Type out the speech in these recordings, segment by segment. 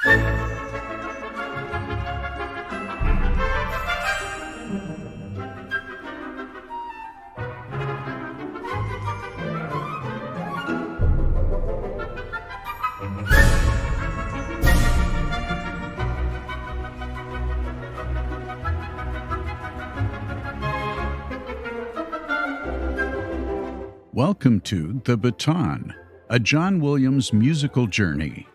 Welcome to The Baton, a John Williams musical journey.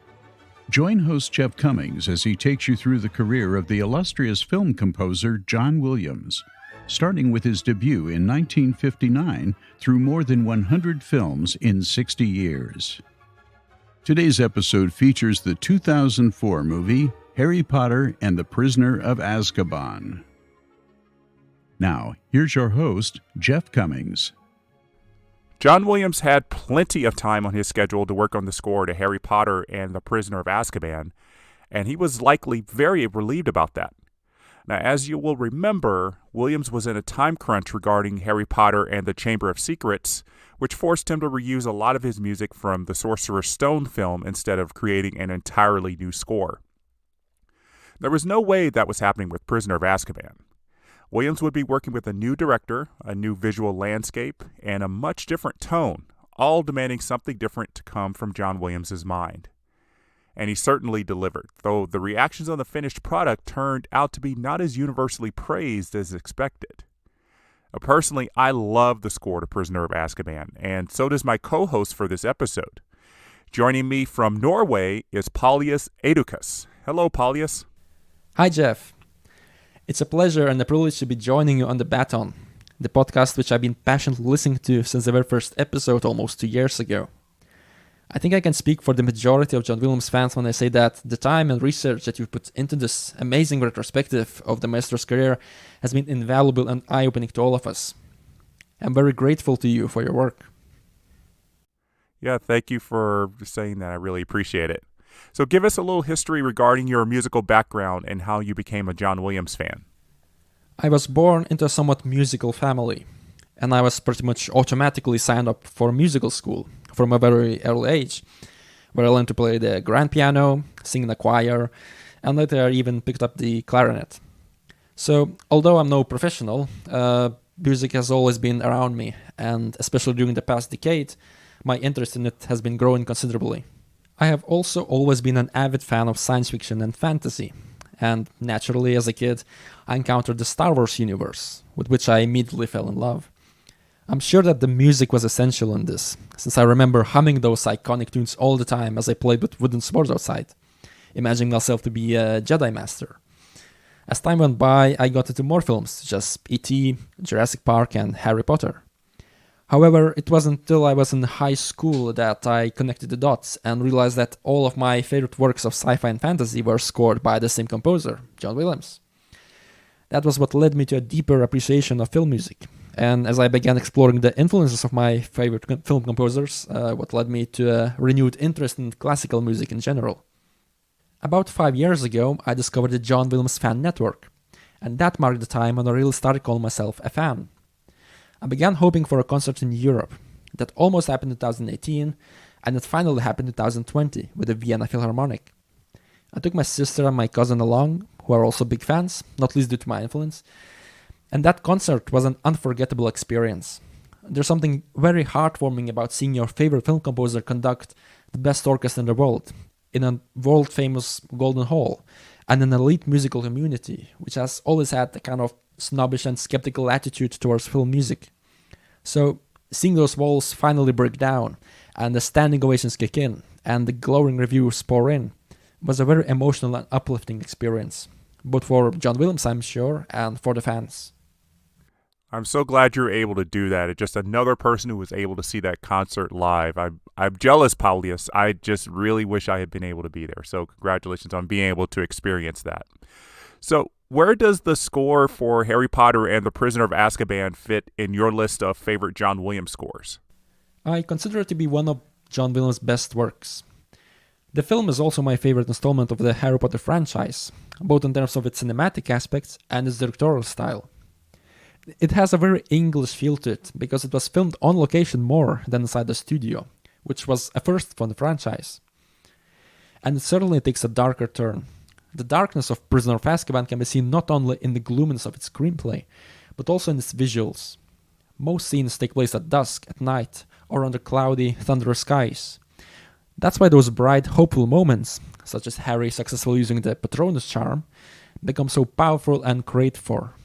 Join host Jeff Commings as he takes you through the career of the illustrious film composer John Williams, starting with his debut in 1959 through more than 100 films in 60 years. Today's episode features the 2004 movie Harry Potter and the Prisoner of Azkaban. Now, here's your host, Jeff Commings. John Williams had plenty of time on his schedule to work on the score to Harry Potter and the Prisoner of Azkaban, and he was likely very relieved about that. Now, as you will remember, Williams was in a time crunch regarding Harry Potter and the Chamber of Secrets, which forced him to reuse a lot of his music from the Sorcerer's Stone film instead of creating an entirely new score. There was no way that was happening with Prisoner of Azkaban. Williams would be working with a new director, a new visual landscape, and a much different tone, all demanding something different to come from John Williams' mind. And he certainly delivered, though the reactions on the finished product turned out to be not as universally praised as expected. Personally, I love the score to Prisoner of Azkaban, and so does my co-host for this episode. Joining me from Norway is Paulius Eidukas. Hello, Paulius. Hi, Jeff. It's a pleasure and a privilege to be joining you on The Baton, the podcast which I've been passionately listening to since the very first episode almost 2 years ago. I think I can speak for the majority of John Williams fans when I say that the time and research that you've put into this amazing retrospective of the Maestro's career has been invaluable and eye-opening to all of us. I'm very grateful to you for your work. Yeah, thank you for saying that. I really appreciate it. So give us a little history regarding your musical background and how you became a John Williams fan. I was born into a somewhat musical family, and I was pretty much automatically signed up for musical school from a very early age, where I learned to play the grand piano, sing in a choir, and later I even picked up the clarinet. So, although I'm no professional, music has always been around me, and especially during the past decade, my interest in it has been growing considerably. I have also always been an avid fan of science fiction and fantasy, and naturally, as a kid, I encountered the Star Wars universe, with which I immediately fell in love. I'm sure that the music was essential in this, since I remember humming those iconic tunes all the time as I played with wooden swords outside, imagining myself to be a Jedi Master. As time went by, I got into more films, such as E.T., Jurassic Park, and Harry Potter. However, it wasn't until I was in high school that I connected the dots and realized that all of my favorite works of sci-fi and fantasy were scored by the same composer, John Williams. That was what led me to a deeper appreciation of film music, and as I began exploring the influences of my favorite film composers, what led me to a renewed interest in classical music in general. About 5 years ago, I discovered the John Williams Fan Network, and that marked the time when I really started calling myself a fan. I began hoping for a concert in Europe. That almost happened in 2018, and it finally happened in 2020 with the Vienna Philharmonic. I took my sister and my cousin along, who are also big fans, not least due to my influence, and that concert was an unforgettable experience. There's something very heartwarming about seeing your favorite film composer conduct the best orchestra in the world, in a world-famous Golden Hall, and an elite musical community, which has always had a kind of snobbish and skeptical attitude towards film music. So, seeing those walls finally break down, and the standing ovations kick in, and the glowing reviews pour in, was a very emotional and uplifting experience, both for John Williams, I'm sure, and for the fans. I'm so glad you're able to do that. It's just another person who was able to see that concert live. I'm jealous, Paulius. I just really wish I had been able to be there. So congratulations on being able to experience that. So where does the score for Harry Potter and the Prisoner of Azkaban fit in your list of favorite John Williams scores? I consider it to be one of John Williams' best works. The film is also my favorite installment of the Harry Potter franchise, both in terms of its cinematic aspects and its directorial style. It has a very English feel to it, because it was filmed on location more than inside the studio, which was a first for the franchise. and it certainly takes a darker turn. The darkness of Prisoner of Azkaban can be seen not only in the gloominess of its screenplay, but also in its visuals. Most scenes take place at dusk, at night, or under cloudy, thunderous skies. That's why those bright, hopeful moments, such as Harry successfully using the Patronus charm, become so powerful and craved for.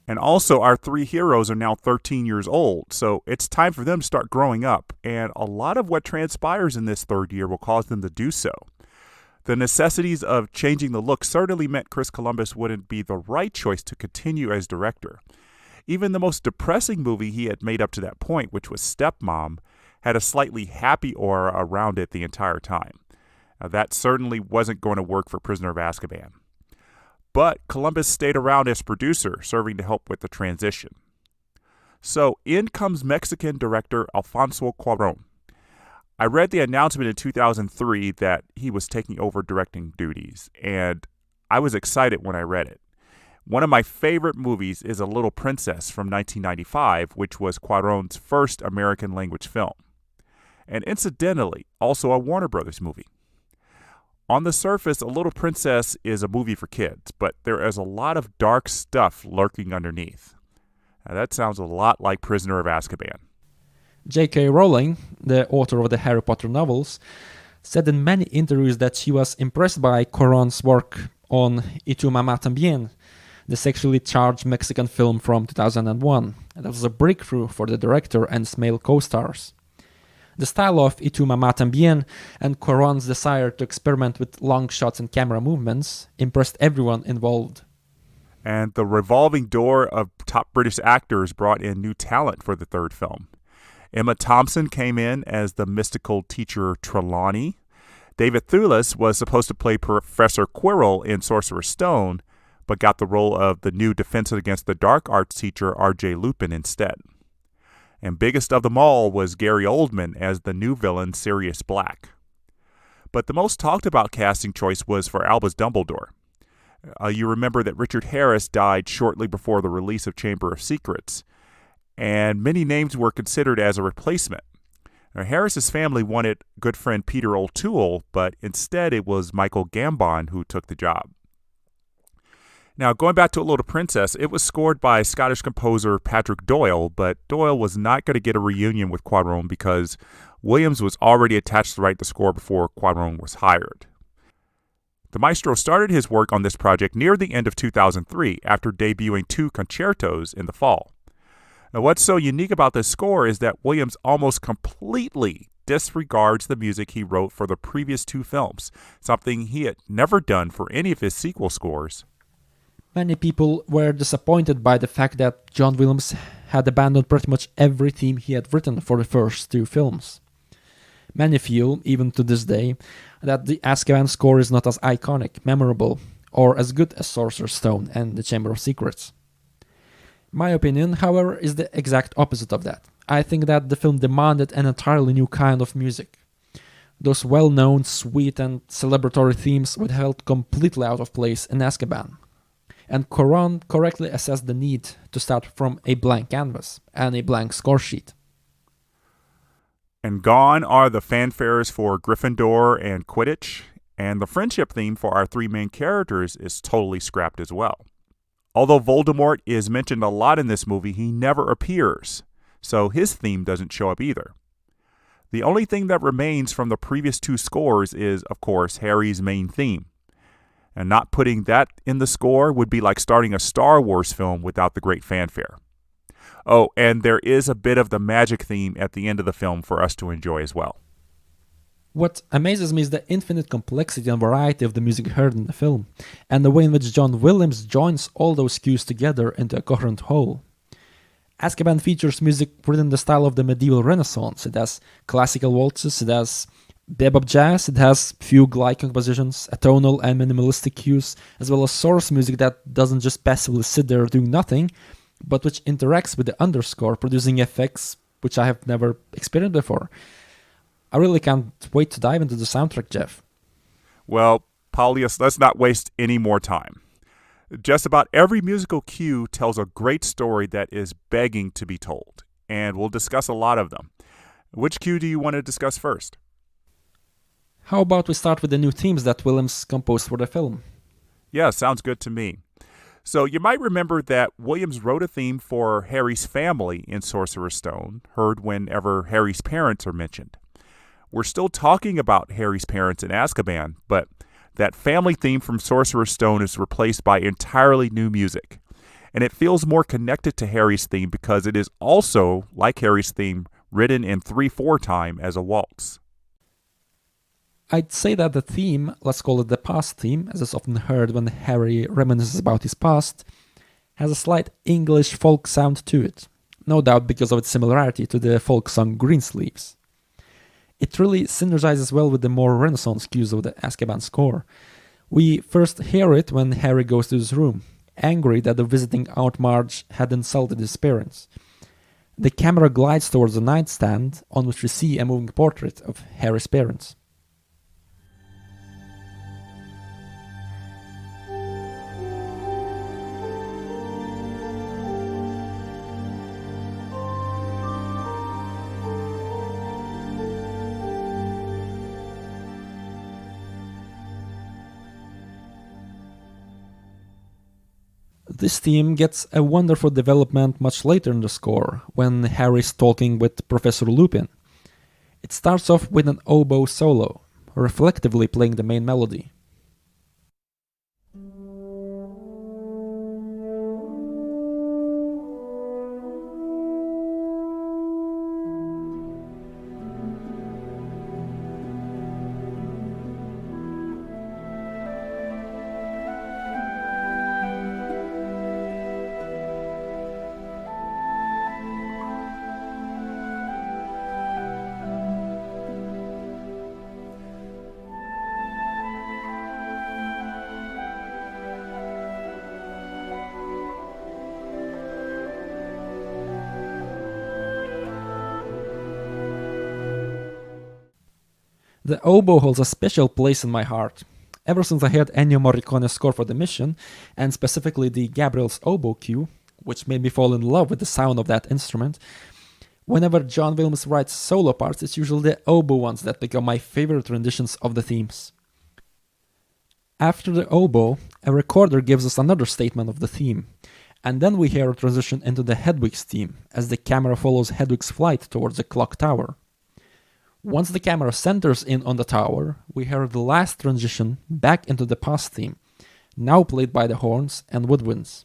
And also, our three heroes are now 13 years old, so it's time for them to start growing up, and a lot of what transpires in this third year will cause them to do so. The necessities of changing the look certainly meant Chris Columbus wouldn't be the right choice to continue as director. Even the most depressing movie he had made up to that point, which was Stepmom, had a slightly happy aura around it the entire time. Now, that certainly wasn't going to work for Prisoner of Azkaban. But Columbus stayed around as producer, serving to help with the transition. So in comes Mexican director Alfonso Cuaron. I read the announcement in 2003 that he was taking over directing duties, and I was excited when I read it. One of my favorite movies is A Little Princess from 1995, which was Cuaron's first American language film. And incidentally, also a Warner Brothers movie. On the surface, A Little Princess is a movie for kids, but there is a lot of dark stuff lurking underneath. Now, that sounds a lot like Prisoner of Azkaban. J.K. Rowling, the author of the Harry Potter novels, said in many interviews that she was impressed by Cuaron's work on Y tu mamá también, the sexually charged Mexican film from 2001. That was a breakthrough for the director and its male co-stars. The style of Y tu mamá también and Cuaron's desire to experiment with long shots and camera movements impressed everyone involved. And the revolving door of top British actors brought in new talent for the third film. Emma Thompson came in as the mystical teacher Trelawney. David Thewlis was supposed to play Professor Quirrell in Sorcerer's Stone, but got the role of the new Defense Against the Dark Arts teacher R.J. Lupin instead. And biggest of them all was Gary Oldman as the new villain Sirius Black. But the most talked about casting choice was for Albus Dumbledore. You remember that Richard Harris died shortly before the release of Chamber of Secrets, and many names were considered as a replacement. Now, Harris's family wanted good friend Peter O'Toole, but instead it was Michael Gambon who took the job. Now, going back to A Little Princess, it was scored by Scottish composer Patrick Doyle, but Doyle was not going to get a reunion with Cuaron because Williams was already attached to write the score before Cuaron was hired. The Maestro started his work on this project near the end of 2003 after debuting 2 concertos in the fall. Now, what's so unique about this score is that Williams almost completely disregards the music he wrote for the previous 2 films, something he had never done for any of his sequel scores. Many people were disappointed by the fact that John Williams had abandoned pretty much every theme he had written for the first 2 films. Many feel, even to this day, that the Azkaban score is not as iconic, memorable, or as good as Sorcerer's Stone and the Chamber of Secrets. My opinion, however, is the exact opposite of that. I think that the film demanded an entirely new kind of music. Those well-known, sweet and celebratory themes would have felt completely out of place in Azkaban. And Cuaron correctly assessed the need to start from a blank canvas and a blank score sheet. And gone are the fanfares for Gryffindor and Quidditch, and the friendship theme for our 3 main characters is totally scrapped as well. Although Voldemort is mentioned a lot in this movie, he never appears, so his theme doesn't show up either. The only thing that remains from the previous 2 scores is, of course, Harry's main theme. And not putting that in the score would be like starting a Star Wars film without the great fanfare. Oh, and there is a bit of the magic theme at the end of the film for us to enjoy as well. What amazes me is the infinite complexity and variety of the music heard in the film, and the way in which John Williams joins all those cues together into a coherent whole. Azkaban features music written in the style of the medieval Renaissance. It has classical waltzes, it has bebop jazz, it has fugue-like compositions, atonal and minimalistic cues, as well as source music that doesn't just passively sit there doing nothing, but which interacts with the underscore, producing effects which I have never experienced before. I really can't wait to dive into the soundtrack, Jeff. Well, Paulius, let's not waste any more time. Just about every musical cue tells a great story that is begging to be told, and we'll discuss a lot of them. Which cue do you want to discuss first? How about we start with the new themes that Williams composed for the film? Yeah, sounds good to me. So you might remember that Williams wrote a theme for Harry's family in Sorcerer's Stone, heard whenever Harry's parents are mentioned. We're still talking about Harry's parents in Azkaban, but that family theme from Sorcerer's Stone is replaced by entirely new music. And it feels more connected to Harry's theme because it is also, like Harry's theme, written in 3/4 time as a waltz. I'd say that the theme, let's call it the past theme, as is often heard when Harry reminisces about his past, has a slight English folk sound to it, no doubt because of its similarity to the folk song Greensleeves. It really synergizes well with the more Renaissance cues of the Azkaban score. We first hear it when Harry goes to his room, angry that the visiting Aunt Marge had insulted his parents. The camera glides towards the nightstand, on which we see a moving portrait of Harry's parents. This theme gets a wonderful development much later in the score, when Harry's talking with Professor Lupin. It starts off with an oboe solo, reflectively playing the main melody. The oboe holds a special place in my heart. Ever since I heard Ennio Morricone's score for the mission, and specifically the Gabriel's oboe cue, which made me fall in love with the sound of that instrument, whenever John Williams writes solo parts, it's usually the oboe ones that become my favorite renditions of the themes. After the oboe, a recorder gives us another statement of the theme, and then we hear a transition into the Hedwig's theme, as the camera follows Hedwig's flight towards the clock tower. Once the camera centers in on the tower, we hear the last transition back into the past theme, now played by the horns and woodwinds.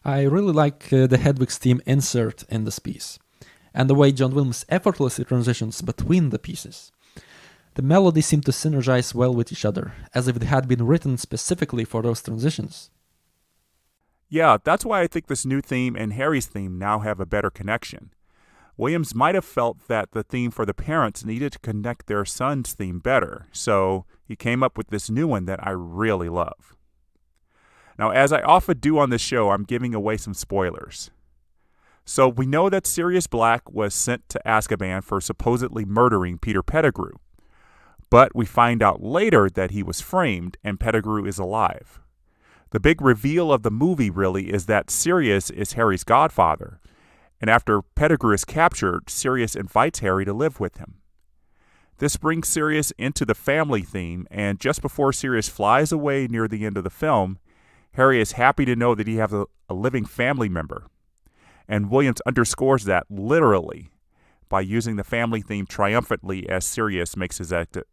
I really like the Hedwig's theme insert in this piece, and the way John Williams effortlessly transitions between the pieces. The melodies seem to synergize well with each other, as if they had been written specifically for those transitions. Yeah, that's why I think this new theme and Harry's theme now have a better connection. Williams might have felt that the theme for the parents needed to connect their son's theme better, so he came up with this new one that I really love. Now, as I often do on this show, I'm giving away some spoilers. So we know that Sirius Black was sent to Azkaban for supposedly murdering Peter Pettigrew. But we find out later that he was framed and Pettigrew is alive. The big reveal of the movie really is that Sirius is Harry's godfather. And after Pettigrew is captured, Sirius invites Harry to live with him. This brings Sirius into the family theme, and just before Sirius flies away near the end of the film, Harry is happy to know that he has a living family member. And Williams underscores that literally by using the family theme triumphantly as Sirius makes his exit.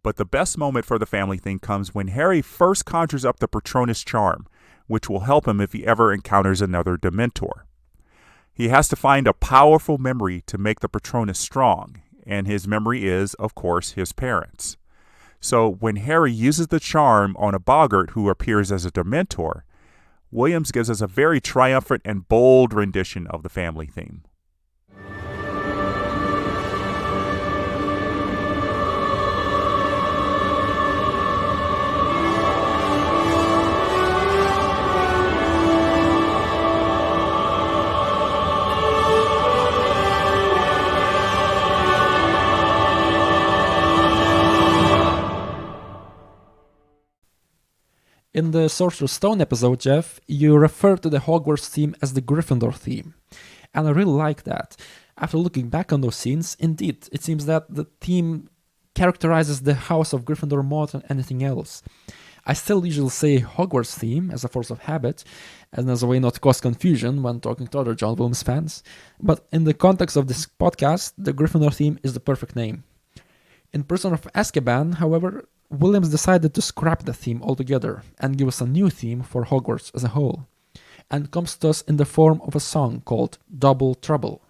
But the best moment for the family thing comes when Harry first conjures up the Patronus charm, which will help him if he ever encounters another Dementor. He has to find a powerful memory to make the Patronus strong, and his memory is, of course, his parents. So when Harry uses the charm on a boggart who appears as a Dementor, Williams gives us a very triumphant and bold rendition of the family theme. In the Sorcerer's Stone episode, Jeff, you referred to the Hogwarts theme as the Gryffindor theme. And I really like that. After looking back on those scenes, indeed, it seems that the theme characterizes the House of Gryffindor more than anything else. I still usually say Hogwarts theme as a force of habit, and as a way not to cause confusion when talking to other John Williams fans, but in the context of this podcast, the Gryffindor theme is the perfect name. In Prisoner of Azkaban, however, Williams decided to scrap the theme altogether and give us a new theme for Hogwarts as a whole, and comes to us in the form of a song called Double Trouble.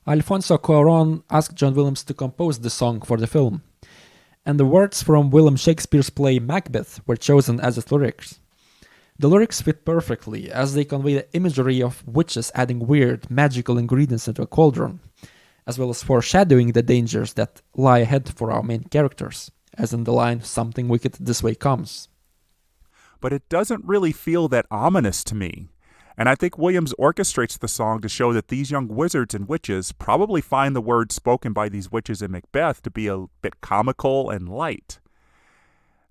Alfonso Cuaron asked John Williams to compose the song for the film, and the words from William Shakespeare's play Macbeth were chosen as its lyrics. The lyrics fit perfectly, as they convey the imagery of witches adding weird, magical ingredients into a cauldron, as well as foreshadowing the dangers that lie ahead for our main characters, as in the line, "Something wicked this way comes." But it doesn't really feel that ominous to me. And I think Williams orchestrates the song to show that these young wizards and witches probably find the words spoken by these witches in Macbeth to be a bit comical and light.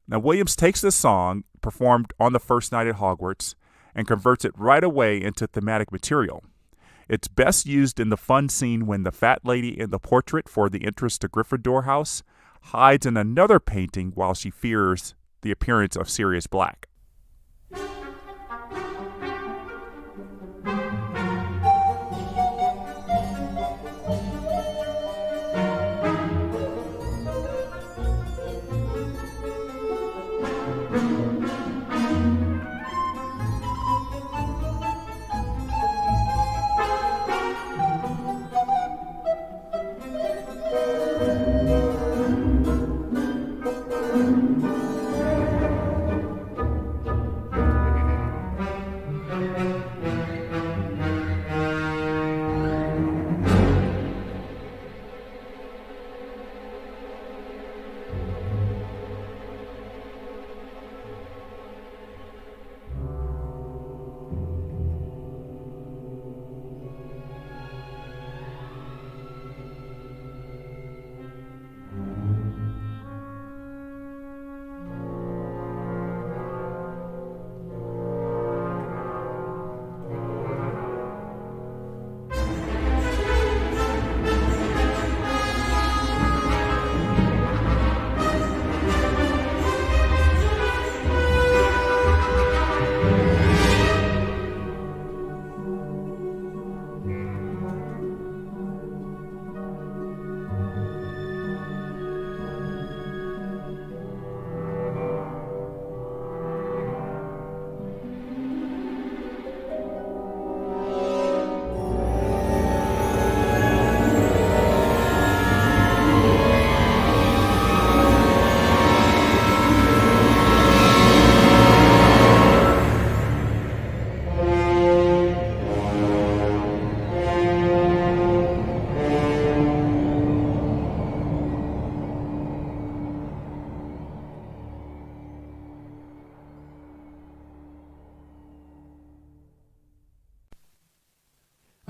Now, Williams takes this song, performed on the first night at Hogwarts, and converts it right away into thematic material. It's best used in the fun scene when the fat lady in the portrait for the entrance to Gryffindor House hides in another painting while she fears the appearance of Sirius Black.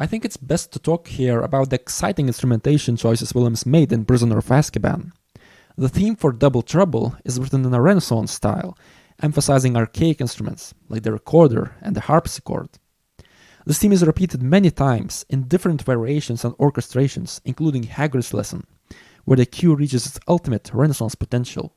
I think it's best to talk here about the exciting instrumentation choices Williams made in Prisoner of Azkaban. The theme for Double Trouble is written in a Renaissance style, emphasizing archaic instruments like the recorder and the harpsichord. This theme is repeated many times in different variations and orchestrations, including Hagrid's Lesson, where the cue reaches its ultimate Renaissance potential.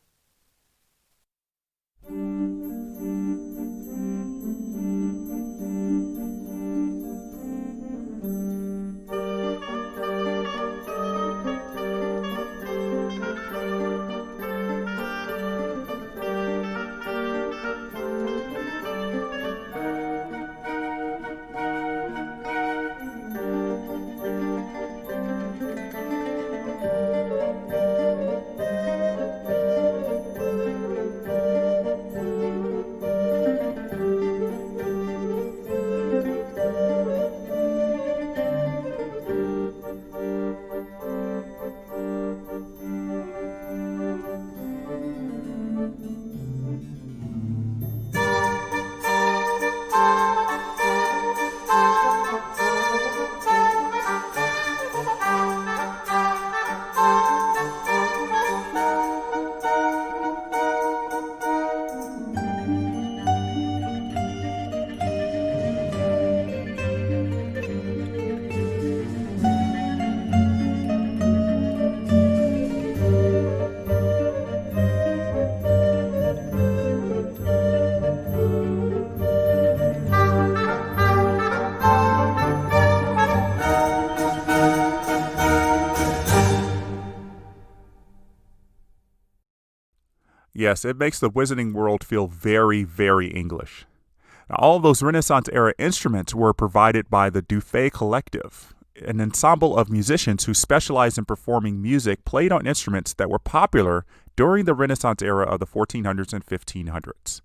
Yes, it makes the Wizarding World feel very, very English. Now, all of those Renaissance-era instruments were provided by the Dufay Collective, an ensemble of musicians who specialized in performing music played on instruments that were popular during the Renaissance era of the 1400s and 1500s.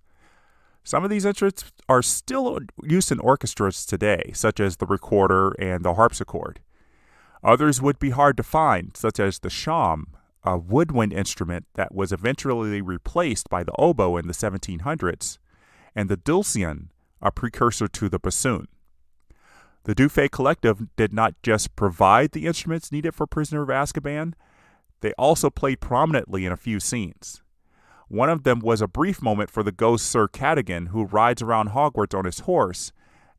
Some of these instruments are still used in orchestras today, such as the recorder and the harpsichord. Others would be hard to find, such as the shawm, a woodwind instrument that was eventually replaced by the oboe in the 1700s, and the dulcian, a precursor to the bassoon. The Dufay Collective did not just provide the instruments needed for Prisoner of Azkaban, they also played prominently in a few scenes. One of them was a brief moment for the ghost Sir Cadogan, who rides around Hogwarts on his horse,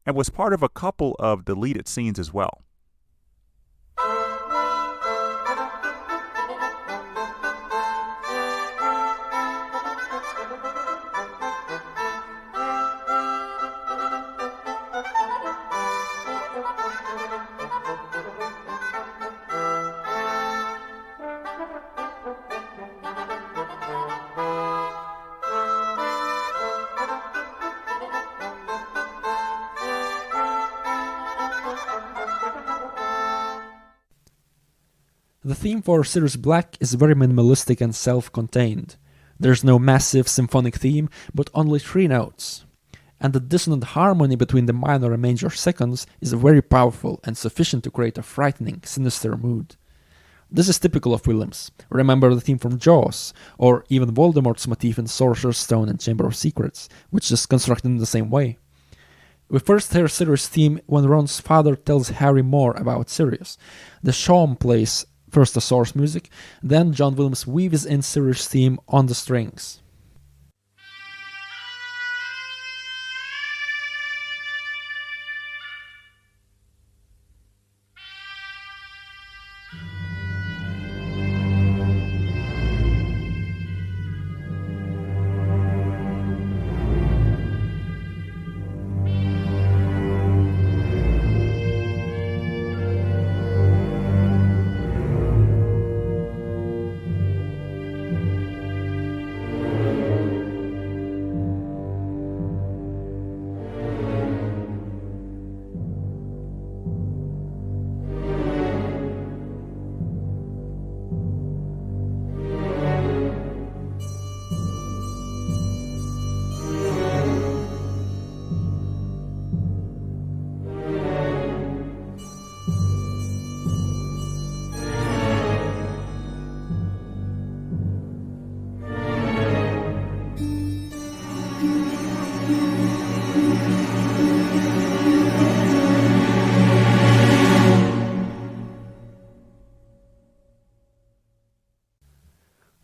and was part of a couple of deleted scenes as well. The theme for Sirius Black is very minimalistic and self-contained. There's no massive symphonic theme, but only 3 notes. And the dissonant harmony between the minor and major seconds is very powerful and sufficient to create a frightening, sinister mood. This is typical of Williams. Remember the theme from Jaws, or even Voldemort's motif in Sorcerer's Stone and Chamber of Secrets, which is constructed in the same way. We first hear Sirius' theme when Ron's father tells Harry more about Sirius. The shawm plays first the source music, then John Williams weaves in Sirius' theme on the strings.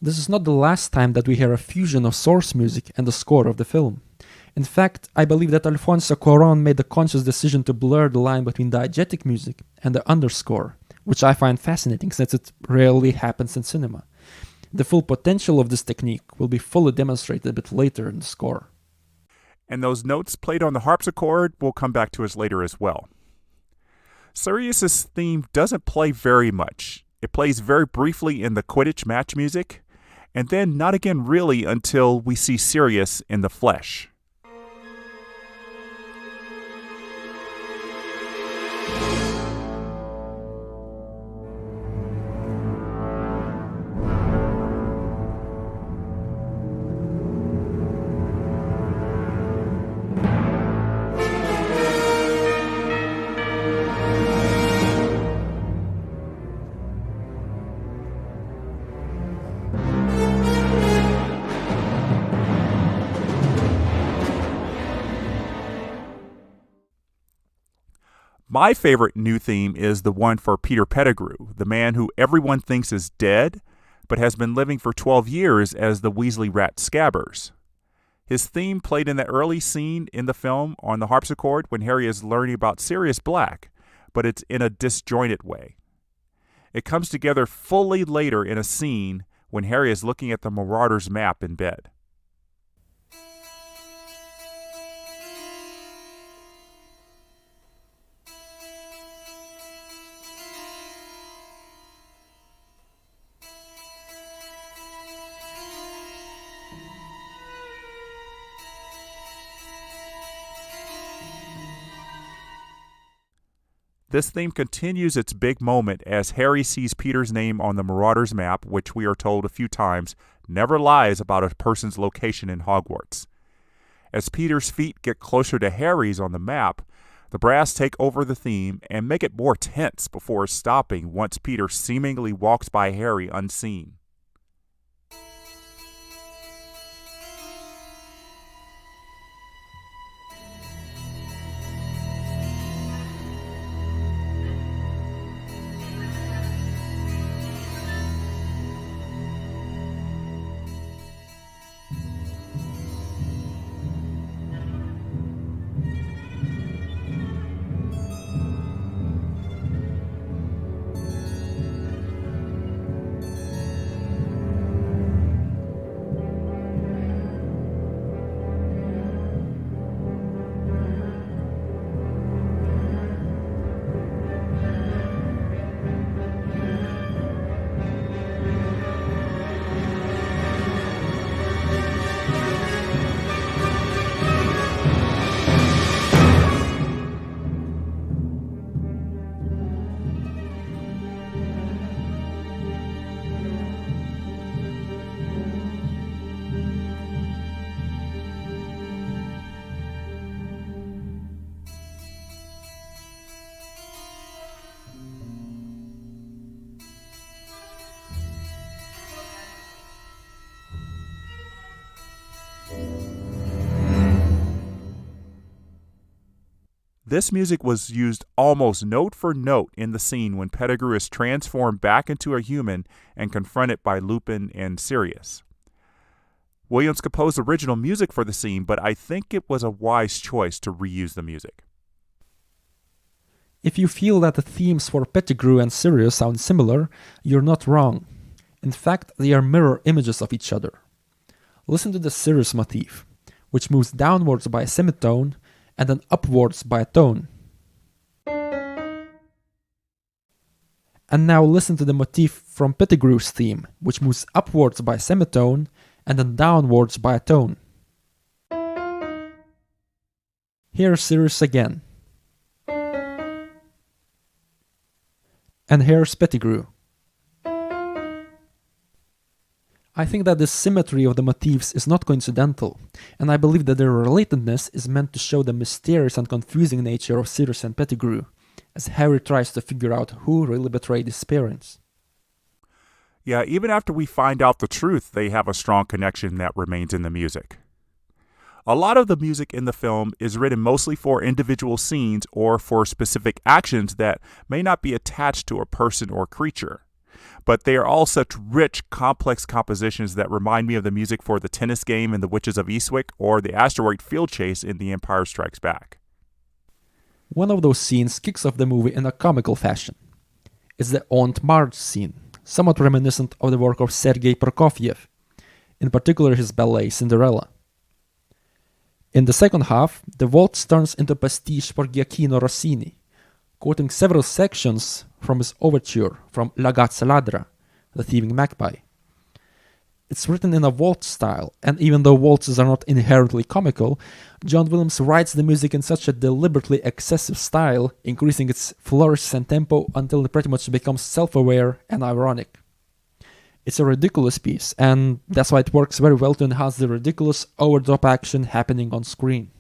This is not the last time that we hear a fusion of source music and the score of the film. In fact, I believe that Alfonso Cuaron made the conscious decision to blur the line between diegetic music and the underscore, which I find fascinating since it rarely happens in cinema. The full potential of this technique will be fully demonstrated a bit later in the score. And those notes played on the harpsichord will come back to us later as well. Sirius's theme doesn't play very much. It plays very briefly in the Quidditch match music, and then not again really until we see Sirius in the flesh. My favorite new theme is the one for Peter Pettigrew, the man who everyone thinks is dead, but has been living for 12 years as the Weasley rat Scabbers. His theme played in the early scene in the film on the harpsichord when Harry is learning about Sirius Black, but it's in a disjointed way. It comes together fully later in a scene when Harry is looking at the Marauders map in bed. This theme continues its big moment as Harry sees Peter's name on the Marauders map, which we are told a few times never lies about a person's location in Hogwarts. As Peter's feet get closer to Harry's on the map, the brass take over the theme and make it more tense before stopping once Peter seemingly walks by Harry unseen. This music was used almost note for note in the scene when Pettigrew is transformed back into a human and confronted by Lupin and Sirius. Williams composed original music for the scene, but I think it was a wise choice to reuse the music. If you feel that the themes for Pettigrew and Sirius sound similar, you're not wrong. In fact, they are mirror images of each other. Listen to the Sirius motif, which moves downwards by a semitone and then upwards by a tone. And now listen to the motif from Pettigrew's theme, which moves upwards by a semitone and then downwards by a tone. Here's Sirius again. And here's Pettigrew. I think that this symmetry of the motifs is not coincidental, and I believe that their relatedness is meant to show the mysterious and confusing nature of Sirius and Pettigrew, as Harry tries to figure out who really betrayed his parents. Yeah, even after we find out the truth, they have a strong connection that remains in the music. A lot of the music in the film is written mostly for individual scenes or for specific actions that may not be attached to a person or creature. but they are all such rich, complex compositions that remind me of the music for the tennis game in The Witches of Eastwick or the asteroid field chase in The Empire Strikes Back. One of those scenes kicks off the movie in a comical fashion. It's the Aunt Marge scene, somewhat reminiscent of the work of Sergei Prokofiev, in particular his ballet Cinderella. In the second half, the waltz turns into a pastiche for Giacchino Rossini, quoting several sections from his overture from La Gazza Ladra, The Thieving Magpie. It's written in a waltz style, and even though waltzes are not inherently comical, John Williams writes the music in such a deliberately excessive style, increasing its flourishes and tempo until it pretty much becomes self-aware and ironic. It's a ridiculous piece, and that's why it works very well to enhance the ridiculous, over-the-top action happening on screen.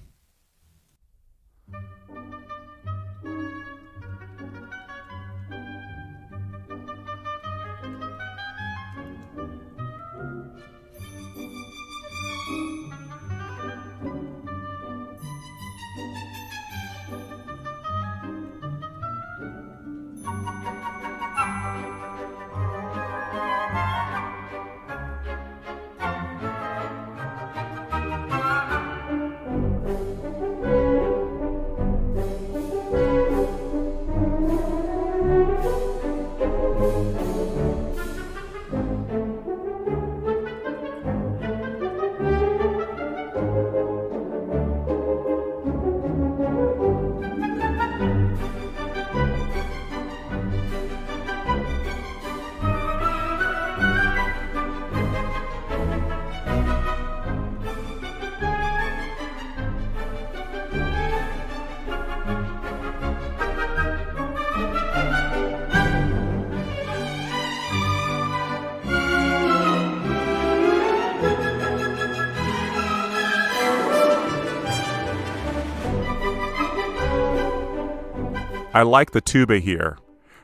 I like the tuba here.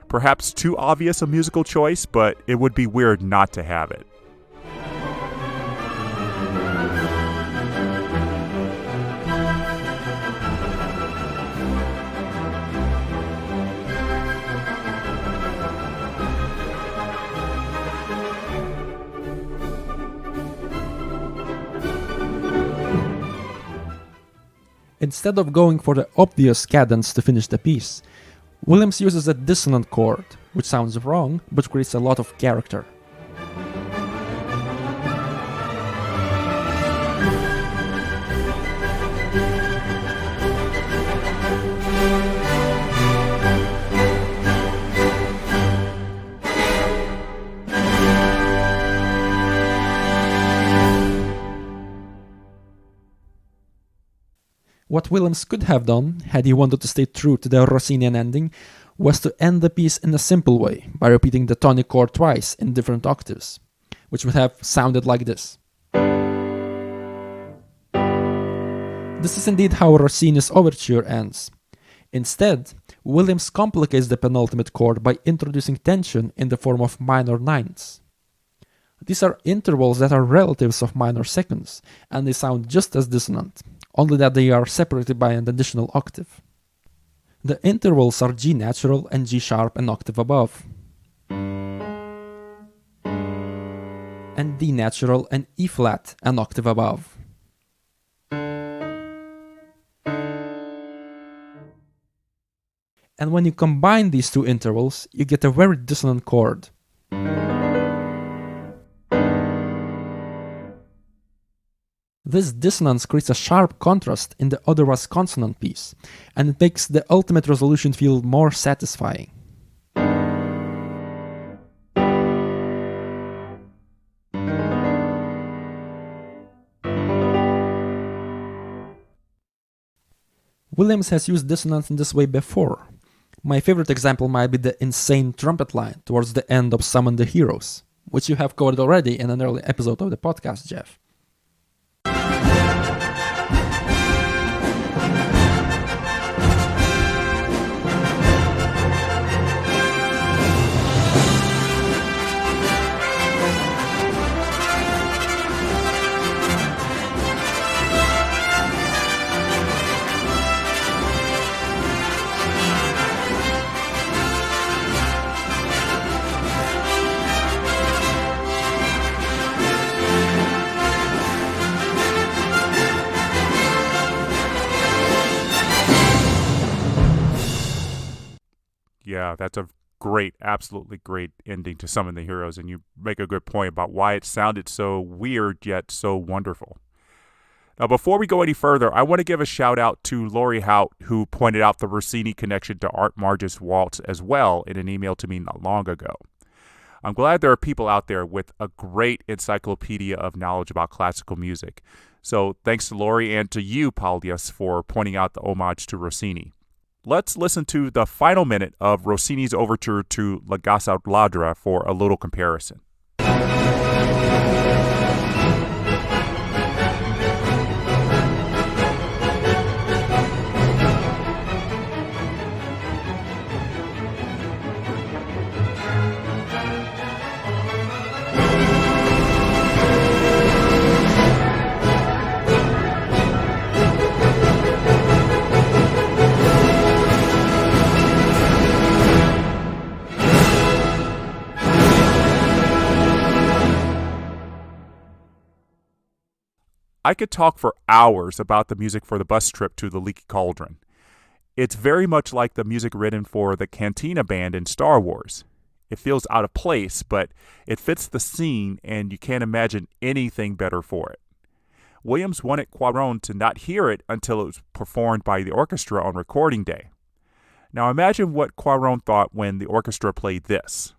Perhaps too obvious a musical choice, but it would be weird not to have it. Instead of going for the obvious cadence to finish the piece, Williams uses a dissonant chord, which sounds wrong, but creates a lot of character. What Williams could have done, had he wanted to stay true to the Rossinian ending, was to end the piece in a simple way, by repeating the tonic chord twice in different octaves, which would have sounded like this. This is indeed how Rossini's overture ends. Instead, Williams complicates the penultimate chord by introducing tension in the form of minor ninths. These are intervals that are relatives of minor seconds, and they sound just as dissonant, only that they are separated by an additional octave. The intervals are G natural and G sharp an octave above, and D natural and E flat an octave above. And when you combine these two intervals, you get a very dissonant chord. This dissonance creates a sharp contrast in the otherwise consonant piece, and it makes the ultimate resolution feel more satisfying. Williams has used dissonance in this way before. My favorite example might be the insane trumpet line towards the end of Summon the Heroes, which you have covered already in an early episode of the podcast, Jeff. Yeah, that's a great, absolutely great ending to Summon the Heroes, and you make a good point about why it sounded so weird yet so wonderful. Now, before we go any further, I want to give a shout out to Lori Hout, who pointed out the Rossini connection to Art Marge's Waltz as well in an email to me not long ago. I'm glad there are people out there with a great encyclopedia of knowledge about classical music. So thanks to Lori and to you, Paulius, for pointing out the homage to Rossini. Let's listen to the final minute of Rossini's overture to La Gasa Ladra for a little comparison. I could talk for hours about the music for the bus trip to the Leaky Cauldron. It's very much like the music written for the Cantina Band in Star Wars. It feels out of place, but it fits the scene, and you can't imagine anything better for it. Williams wanted Cuaron to not hear it until it was performed by the orchestra on recording day. Now imagine what Cuaron thought when the orchestra played this.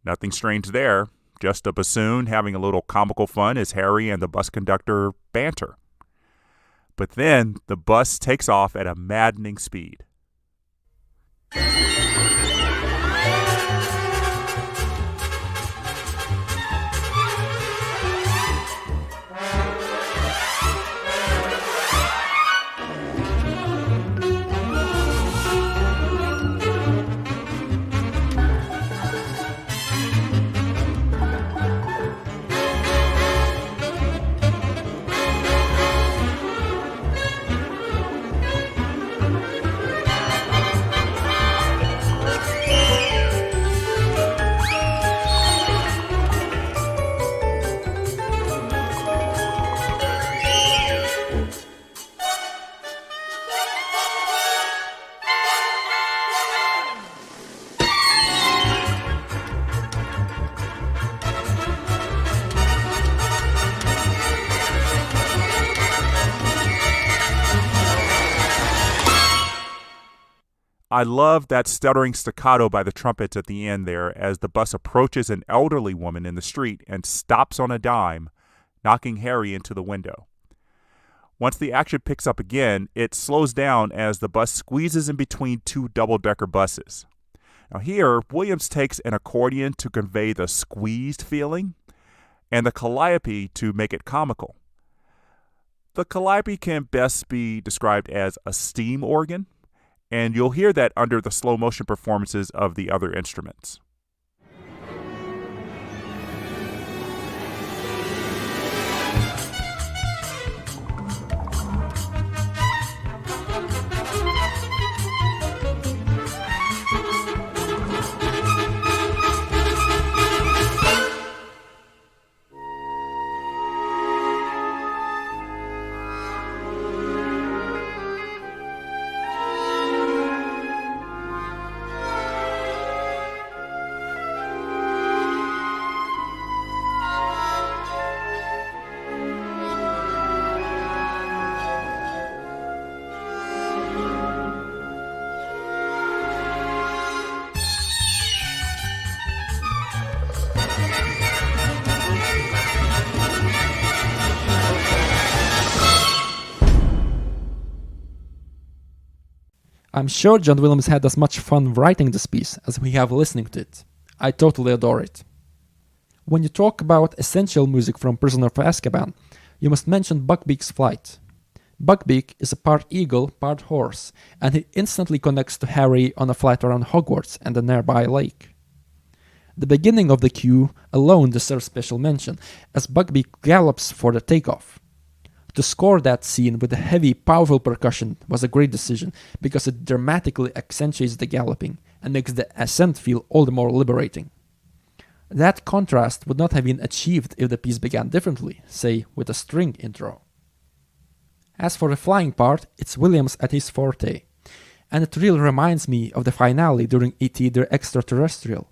Nothing strange there, just a bassoon having a little comical fun as Harry and the bus conductor banter. But then the bus takes off at a maddening speed. I love that stuttering staccato by the trumpets at the end there as the bus approaches an elderly woman in the street and stops on a dime, knocking Harry into the window. Once the action picks up again, it slows down as the bus squeezes in between two double-decker buses. Now here, Williams takes an accordion to convey the squeezed feeling and the calliope to make it comical. The calliope can best be described as a steam organ, and you'll hear that under the slow-motion performances of the other instruments. I'm sure John Williams had as much fun writing this piece as we have listening to it. I totally adore it. When you talk about essential music from Prisoner of Azkaban, you must mention Buckbeak's flight. Buckbeak is a part eagle, part horse, and he instantly connects to Harry on a flight around Hogwarts and the nearby lake. The beginning of the cue alone deserves special mention, as Buckbeak gallops for the takeoff. To score that scene with the heavy, powerful percussion was a great decision, because it dramatically accentuates the galloping and makes the ascent feel all the more liberating. That contrast would not have been achieved if the piece began differently, say with a string intro. As for the flying part, it's Williams at his forte, and it really reminds me of the finale during E.T. the Extraterrestrial.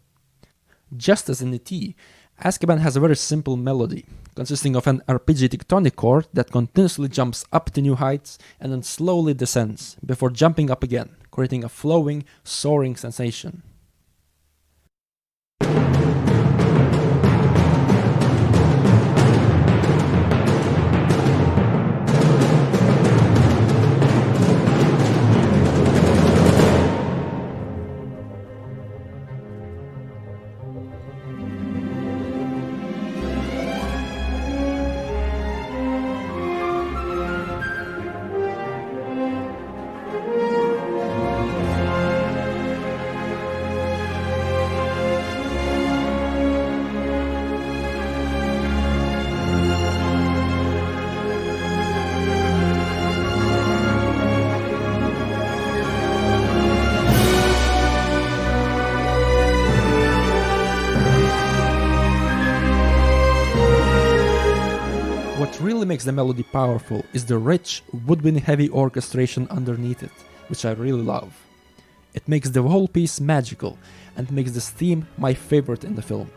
Just as in E.T., Azkaban has a very simple melody, consisting of an arpeggiatic tonic chord that continuously jumps up to new heights and then slowly descends, before jumping up again, creating a flowing, soaring sensation. What really makes the melody powerful is the rich, woodwind-heavy orchestration underneath it, which I really love. It makes the whole piece magical, and makes this theme my favorite in the film.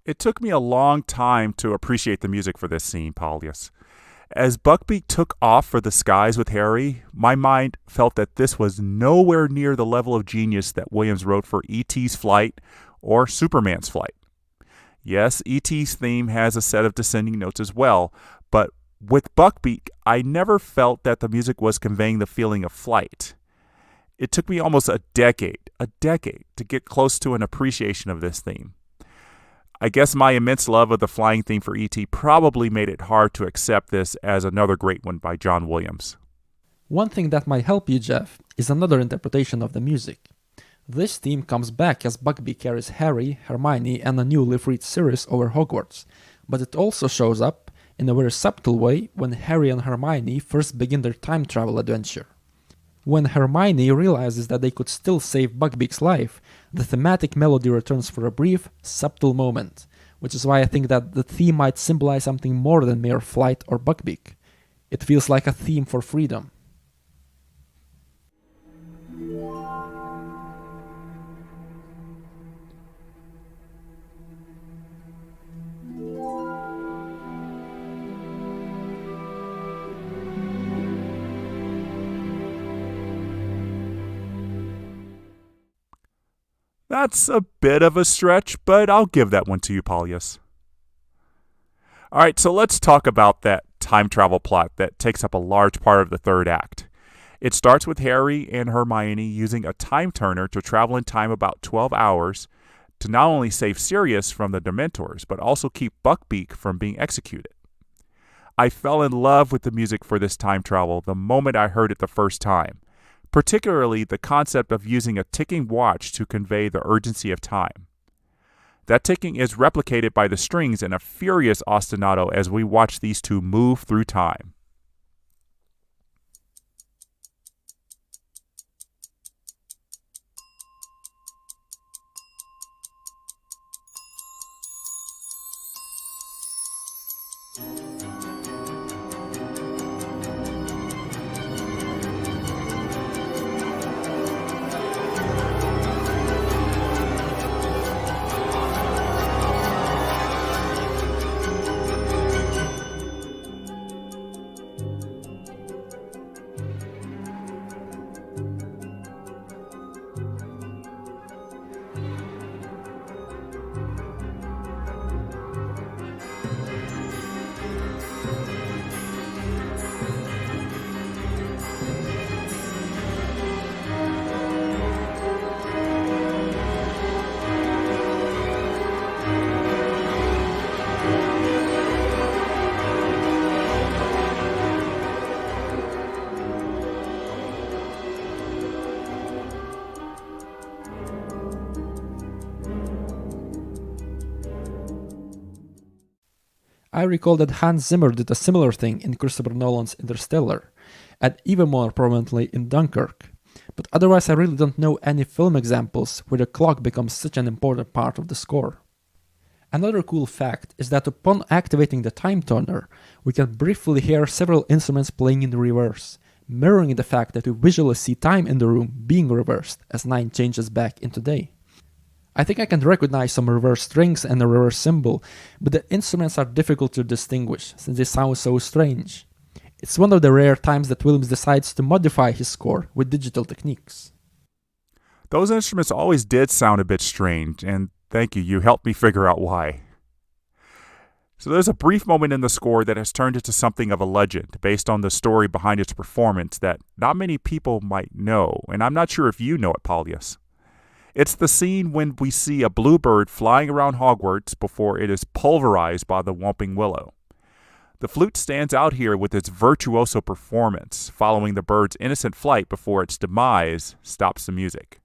It took me a long time to appreciate the music for this scene, Paulius. As Buckbeak took off for the skies with Harry, my mind felt that this was nowhere near the level of genius that Williams wrote for E.T.'s flight or Superman's flight. Yes, E.T.'s theme has a set of descending notes as well, but with Buckbeak, I never felt that the music was conveying the feeling of flight. It took me almost a decade to get close to an appreciation of this theme. I guess my immense love of the flying theme for E.T. probably made it hard to accept this as another great one by John Williams. One thing that might help you, Jeff, is another interpretation of the music. This theme comes back as Buckbeak carries Harry, Hermione, and a newly freed Sirius over Hogwarts, but it also shows up in a very subtle way when Harry and Hermione first begin their time travel adventure. When Hermione realizes that they could still save Buckbeak's life, the thematic melody returns for a brief, subtle moment, which is why I think that the theme might symbolize something more than mere flight or Buckbeak. It feels like a theme for freedom. That's a bit of a stretch, but I'll give that one to you, Paulius. Alright, so let's talk about that time travel plot that takes up a large part of the third act. It starts with Harry and Hermione using a time turner to travel in time about 12 hours to not only save Sirius from the Dementors, but also keep Buckbeak from being executed. I fell in love with the music for this time travel the moment I heard it the first time, particularly the concept of using a ticking watch to convey the urgency of time. That ticking is replicated by the strings in a furious ostinato as we watch these two move through time. I recall that Hans Zimmer did a similar thing in Christopher Nolan's Interstellar, and even more prominently in Dunkirk. But otherwise I really don't know any film examples where the clock becomes such an important part of the score. Another cool fact is that upon activating the time turner, we can briefly hear several instruments playing in reverse, mirroring the fact that we visually see time in the room being reversed as 9 changes back into day. I think I can recognize some reverse strings and a reverse cymbal, but the instruments are difficult to distinguish since they sound so strange. It's one of the rare times that Williams decides to modify his score with digital techniques. Those instruments always did sound a bit strange, and thank you, you helped me figure out why. So there's a brief moment in the score that has turned into something of a legend based on the story behind its performance that not many people might know, and I'm not sure if you know it, Paulius. It's the scene when we see a bluebird flying around Hogwarts before it is pulverized by the Whomping Willow. The flute stands out here with its virtuoso performance, following the bird's innocent flight before its demise stops the music.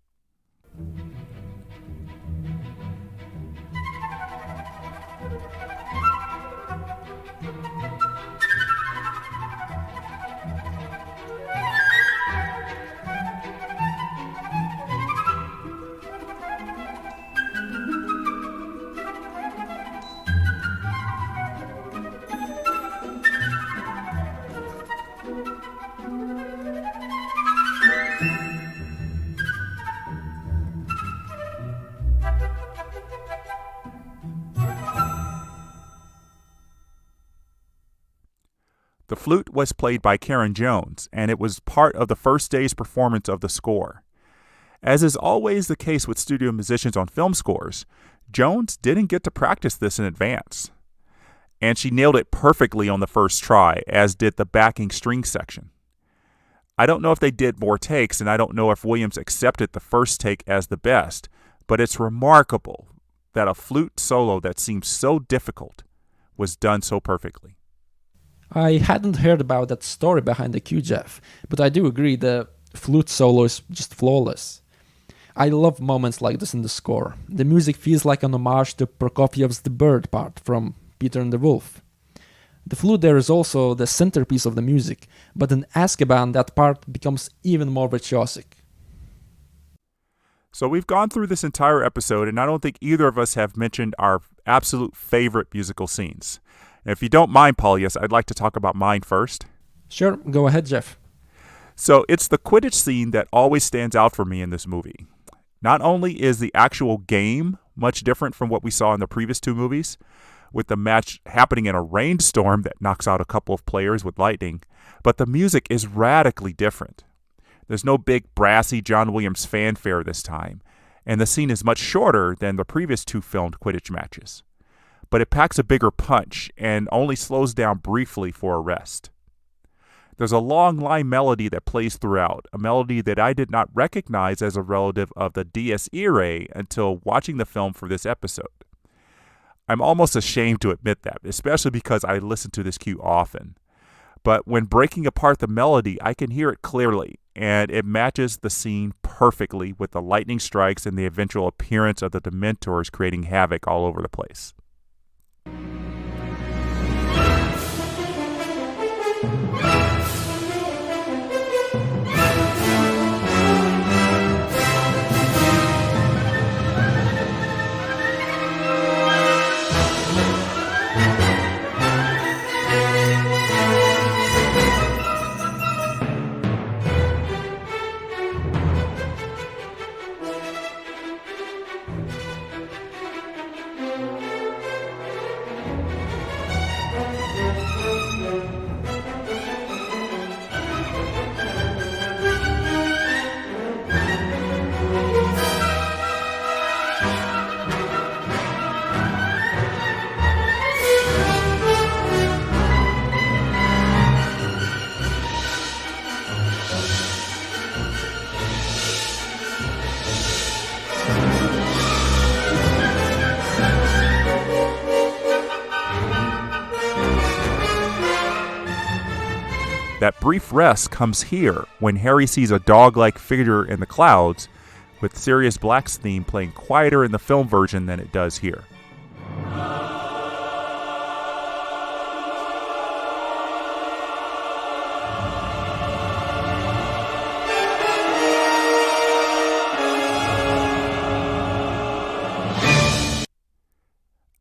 The flute was played by Karen Jones, and it was part of the first day's performance of the score. As is always the case with studio musicians on film scores, Jones didn't get to practice this in advance. And she nailed it perfectly on the first try, as did the backing string section. I don't know if they did more takes, and I don't know if Williams accepted the first take as the best, but it's remarkable that a flute solo that seems so difficult was done so perfectly. I hadn't heard about that story behind the cue, Jeff, but I do agree the flute solo is just flawless. I love moments like this in the score. The music feels like an homage to Prokofiev's The Bird part from Peter and the Wolf. The flute there is also the centerpiece of the music, but in Azkaban that part becomes even more virtuosic. So we've gone through this entire episode, and I don't think either of us have mentioned our absolute favorite musical scenes. And if you don't mind, Paulius, I'd like to talk about mine first. Sure, go ahead, Jeff. So it's the Quidditch scene that always stands out for me in this movie. Not only is the actual game much different from what we saw in the previous 2 movies, with the match happening in a rainstorm that knocks out a couple of players with lightning, but the music is radically different. There's no big brassy John Williams fanfare this time, and the scene is much shorter than the previous 2 filmed Quidditch matches. But it packs a bigger punch and only slows down briefly for a rest. There's a long line melody that plays throughout, a melody that I did not recognize as a relative of the Dies Irae until watching the film for this episode. I'm almost ashamed to admit that, especially because I listen to this cue often. But when breaking apart the melody, I can hear it clearly, and it matches the scene perfectly with the lightning strikes and the eventual appearance of the Dementors creating havoc all over the place. That brief rest comes here when Harry sees a dog-like figure in the clouds, with Sirius Black's theme playing quieter in the film version than it does here.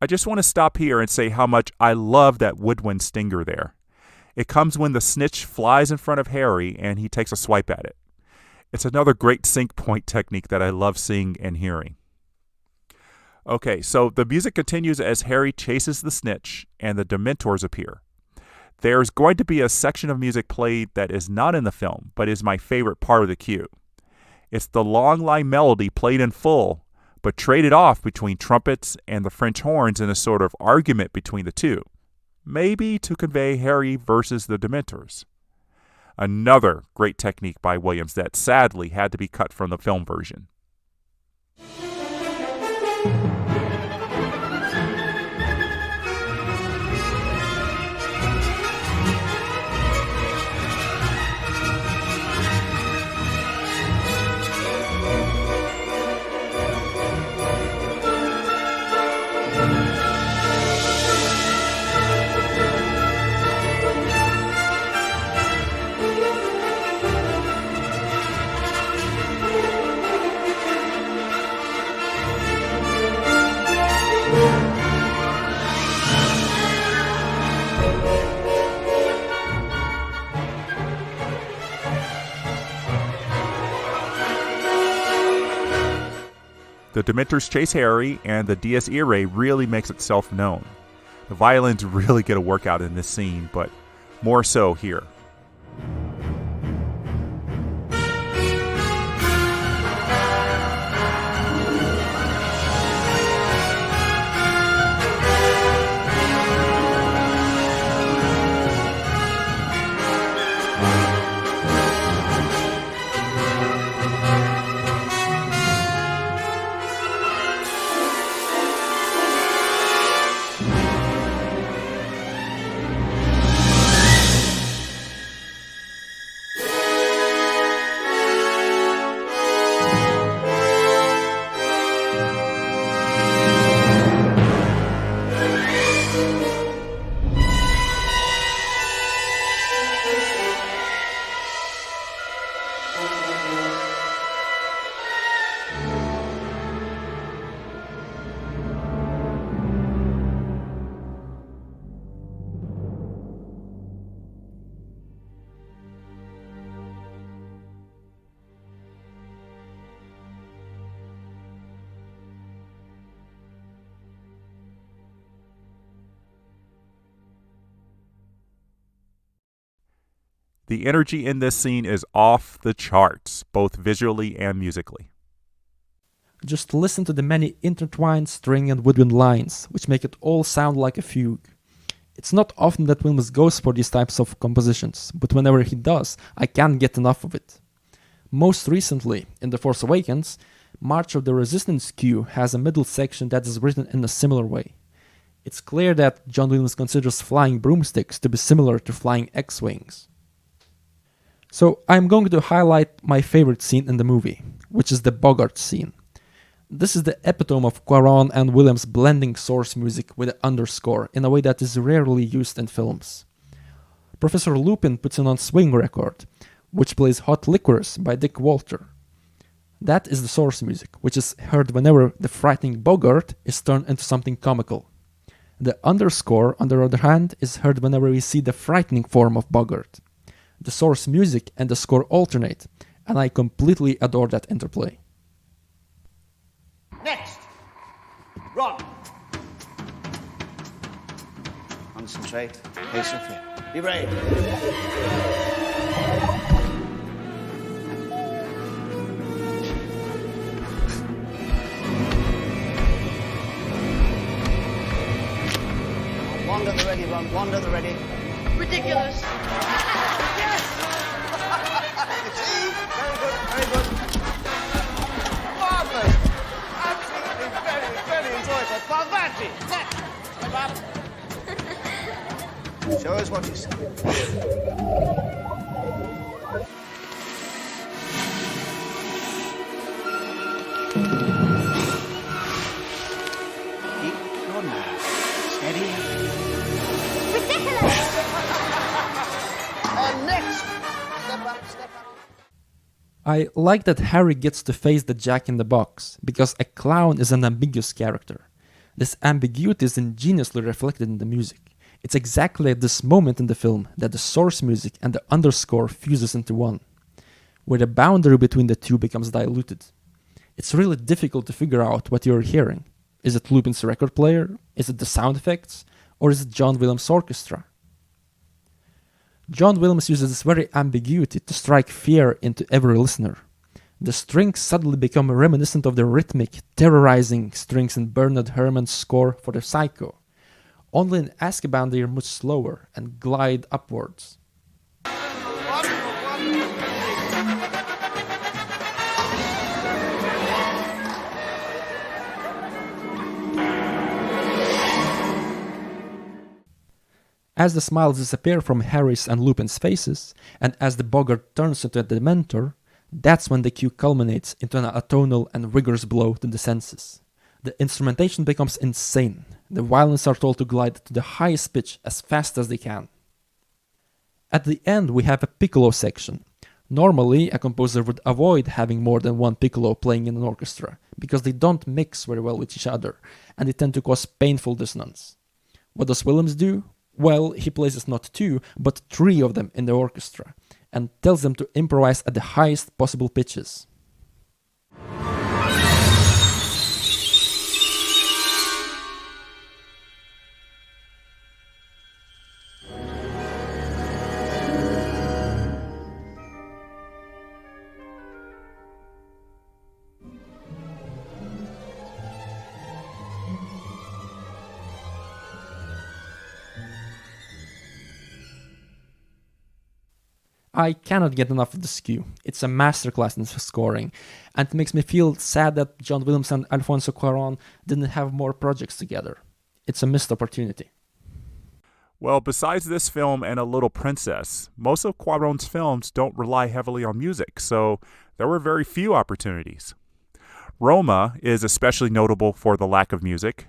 I just want to stop here and say how much I love that woodwind stinger there. It comes when the snitch flies in front of Harry and he takes a swipe at it. It's another great sync point technique that I love seeing and hearing. Okay, so the music continues as Harry chases the snitch and the Dementors appear. There's going to be a section of music played that is not in the film, but is my favorite part of the cue. It's the long line melody played in full, but traded off between trumpets and the French horns in a sort of argument between the two. Maybe to convey Harry versus the Dementors. Another great technique by Williams that sadly had to be cut from the film version. The Dementors chase Harry, and the Dies Irae really makes itself known. The violins really get a workout in this scene, but more so here. The energy in this scene is off the charts, both visually and musically. Just listen to the many intertwined string and woodwind lines, which make it all sound like a fugue. It's not often that Williams goes for these types of compositions, but whenever he does, I can't get enough of it. Most recently, in The Force Awakens, March of the Resistance cue has a middle section that is written in a similar way. It's clear that John Williams considers flying broomsticks to be similar to flying X-Wings. So I'm going to highlight my favorite scene in the movie, which is the Bogart scene. This is the epitome of Cuaron and Williams blending source music with the underscore in a way that is rarely used in films. Professor Lupin puts in on Swing Record, which plays Hot Licorice by Dick Walter. That is the source music, which is heard whenever the frightening Bogart is turned into something comical. The underscore, on the other hand, is heard whenever we see the frightening form of Bogart. The source music and the score alternate, and I completely adore that interplay. Next, Ron. Concentrate, pace your feet. Be brave. Wander the ready, Ron. Wander the ready. Ridiculous. Yes! See? Very good, very good. Marvelous. Absolutely very, very enjoyable. Parvati, next. Step up. Show us what you see. Keep your nerve. Steady. Ridiculous. Next. Step up, step up. I like that Harry gets to face the Jack in the Box, because a clown is an ambiguous character. This ambiguity is ingeniously reflected in the music. It's exactly at this moment in the film that the source music and the underscore fuses into one, where the boundary between the two becomes diluted. It's really difficult to figure out what you're hearing. Is it Lupin's record player? Is it the sound effects? Or is it John Williams' orchestra? John Williams uses this very ambiguity to strike fear into every listener. The strings suddenly become reminiscent of the rhythmic, terrorizing strings in Bernard Herrmann's score for the Psycho. Only in Azkaban they are much slower and glide upwards. As the smiles disappear from Harry's and Lupin's faces, and as the Bogart turns into a Dementor, that's when the cue culminates into an atonal and rigorous blow to the senses. The instrumentation becomes insane. The violins are told to glide to the highest pitch as fast as they can. At the end we have a piccolo section. Normally, a composer would avoid having more than one piccolo playing in an orchestra, because they don't mix very well with each other, and they tend to cause painful dissonance. What does Williams do? Well, he places not 2, but 3 of them in the orchestra, and tells them to improvise at the highest possible pitches. I cannot get enough of this cue. It's a masterclass in scoring, and it makes me feel sad that John Williams and Alfonso Cuaron didn't have more projects together. It's a missed opportunity. Well, besides this film and A Little Princess, most of Cuaron's films don't rely heavily on music, so there were very few opportunities. Roma is especially notable for the lack of music,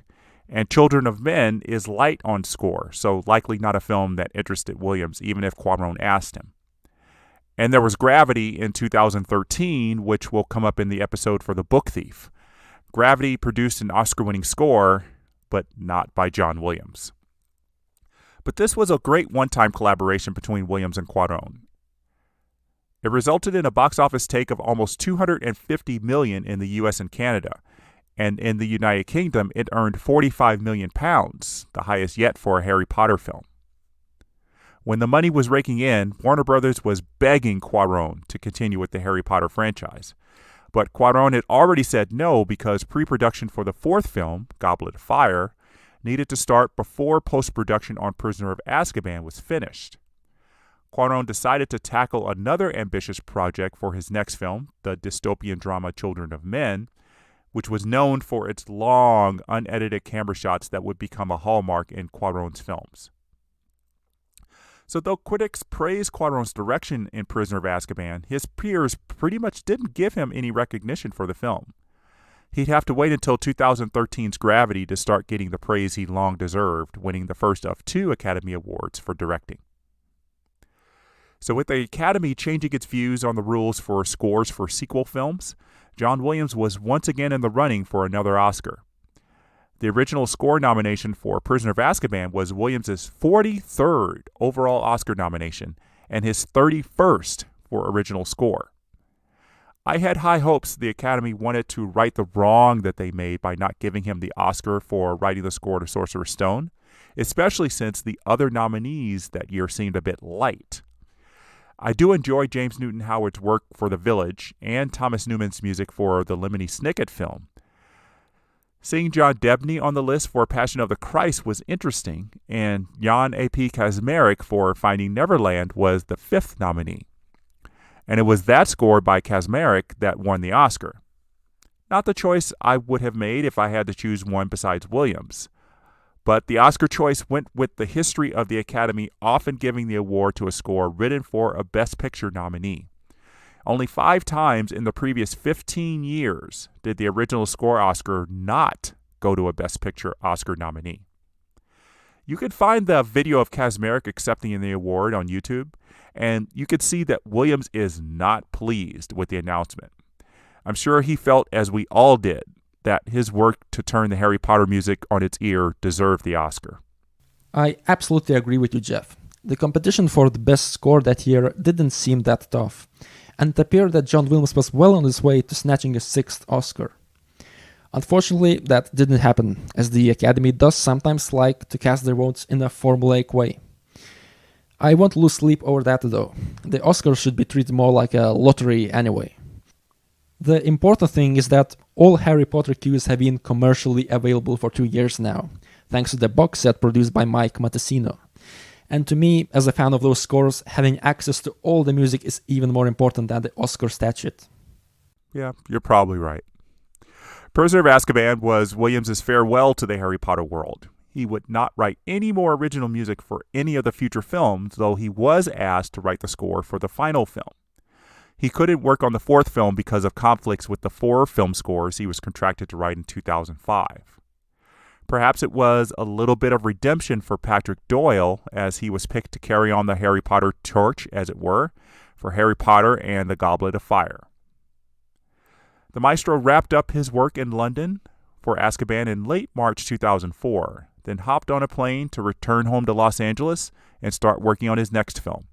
and Children of Men is light on score, so likely not a film that interested Williams, even if Cuaron asked him. And there was Gravity in 2013, which will come up in the episode for The Book Thief. Gravity produced an Oscar-winning score, but not by John Williams. But this was a great one-time collaboration between Williams and Cuaron. It resulted in a box office take of almost $250 million in the US and Canada, and in the United Kingdom it earned £45 million, the highest yet for a Harry Potter film. When the money was raking in, Warner Brothers was begging Cuaron to continue with the Harry Potter franchise. But Cuaron had already said no because pre-production for the 4th film, Goblet of Fire, needed to start before post-production on Prisoner of Azkaban was finished. Cuaron decided to tackle another ambitious project for his next film, the dystopian drama Children of Men, which was known for its long, unedited camera shots that would become a hallmark in Cuaron's films. So though critics praised Cuaron's direction in Prisoner of Azkaban, his peers pretty much didn't give him any recognition for the film. He'd have to wait until 2013's Gravity to start getting the praise he long deserved, winning the first of 2 Academy Awards for directing. So with the Academy changing its views on the rules for scores for sequel films, John Williams was once again in the running for another Oscar. The original score nomination for Prisoner of Azkaban was Williams' 43rd overall Oscar nomination and his 31st for original score. I had high hopes the Academy wanted to right the wrong that they made by not giving him the Oscar for writing the score to Sorcerer's Stone, especially since the other nominees that year seemed a bit light. I do enjoy James Newton Howard's work for The Village and Thomas Newman's music for the Lemony Snicket film. Seeing John Debney on the list for Passion of the Christ was interesting, and Jan A.P. Kaczmarek for Finding Neverland was the 5th nominee. And it was that score by Kaczmarek that won the Oscar. Not the choice I would have made if I had to choose one besides Williams. But the Oscar choice went with the history of the Academy often giving the award to a score written for a Best Picture nominee. Only 5 times in the previous 15 years did the original score Oscar not go to a Best Picture Oscar nominee. You can find the video of Kaczmarek accepting the award on YouTube, and you can see that Williams is not pleased with the announcement. I'm sure he felt, as we all did, that his work to turn the Harry Potter music on its ear deserved the Oscar. I absolutely agree with you, Jeff. The competition for the best score that year didn't seem that tough, and it appeared that John Williams was well on his way to snatching his 6th Oscar. Unfortunately, that didn't happen, as the Academy does sometimes like to cast their votes in a formulaic way. I won't lose sleep over that though. The Oscars should be treated more like a lottery anyway. The important thing is that all Harry Potter cues have been commercially available for 2 years now, thanks to the box set produced by Mike Matessino. And to me, as a fan of those scores, having access to all the music is even more important than the Oscar statute. Yeah, you're probably right. Prisoner of Azkaban was Williams' farewell to the Harry Potter world. He would not write any more original music for any of the future films, though he was asked to write the score for the final film. He couldn't work on the 4th film because of conflicts with the 4 film scores he was contracted to write in 2005. Perhaps it was a little bit of redemption for Patrick Doyle, as he was picked to carry on the Harry Potter torch, as it were, for Harry Potter and the Goblet of Fire. The Maestro wrapped up his work in London for Azkaban in late March 2004, then hopped on a plane to return home to Los Angeles and start working on his next film.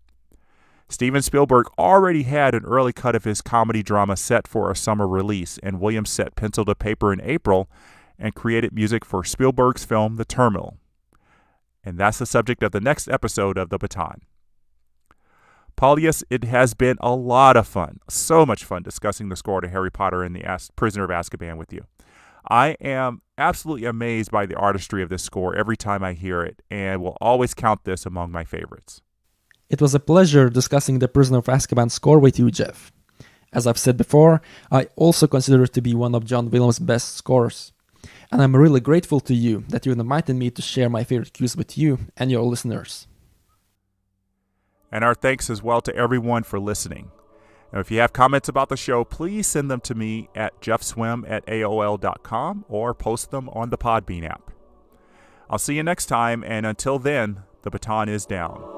Steven Spielberg already had an early cut of his comedy drama set for a summer release, and Williams set pencil to paper in April and created music for Spielberg's film The Terminal. And that's the subject of the next episode of The Baton. Paulius, it has been a lot of fun, so much fun discussing the score to Harry Potter and the Prisoner of Azkaban with you. I am absolutely amazed by the artistry of this score every time I hear it, and will always count this among my favorites. It was a pleasure discussing the Prisoner of Azkaban score with you, Jeff. As I've said before, I also consider it to be one of John Williams' best scores. And I'm really grateful to you that you invited me to share my favorite cues with you and your listeners. And our thanks as well to everyone for listening. Now, if you have comments about the show, please send them to me at jeffswim@aol.com or post them on the Podbean app. I'll see you next time, and until then, the baton is down.